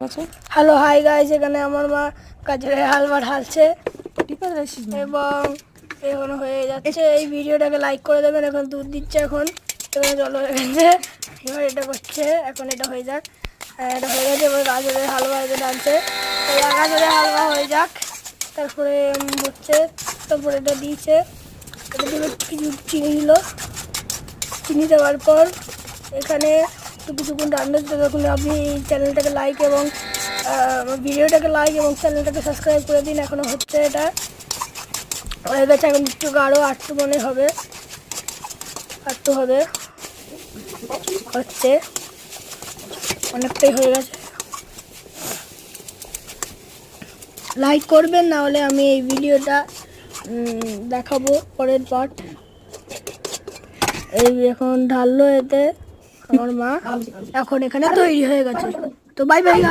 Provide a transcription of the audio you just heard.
Hello hi guys, এখানে আমার মা গাজরের হালুয়া ঢালছে এবং এখন হয়ে যাচ্ছে। এই ভিডিওটাকে লাইক করে দেবেন। এখন দুধ দিচ্ছে, এখন এখানে জল হয়ে গেছে, এবার এটা করছে, এখন এটা হয়ে যাক। এটা হয়ে গেছে, এবার গাজরের হালুয়া এটা ঢালছে। গাজরের হালুয়া হয়ে যাক, তারপরে হচ্ছে, তারপরে এটা দিয়েছে, এটা দিল কিছু চিনি দিল। চিনি দেওয়ার পর এখানে কিছুক্ষণ রান্না হচ্ছে, তখন আপনি চ্যানেলটাকে লাইক এবং ভিডিওটাকে লাইক এবং চ্যানেলটাকে সাবস্ক্রাইব করে দিন। এখনও হচ্ছে, এটা হয়ে গেছে, এখন একটু আরও আটটু মনে হবে, আটটু হবে, হচ্ছে অনেকটাই হয়ে গেছে। লাইক করবেন, না হলে আমি এই ভিডিওটা দেখাবো পরের পার্ট। এই এখন ঢাললো এতে আমার মা, এখন এখানে তৈরি হয়ে গেছে। তো বাই বাই গাইস।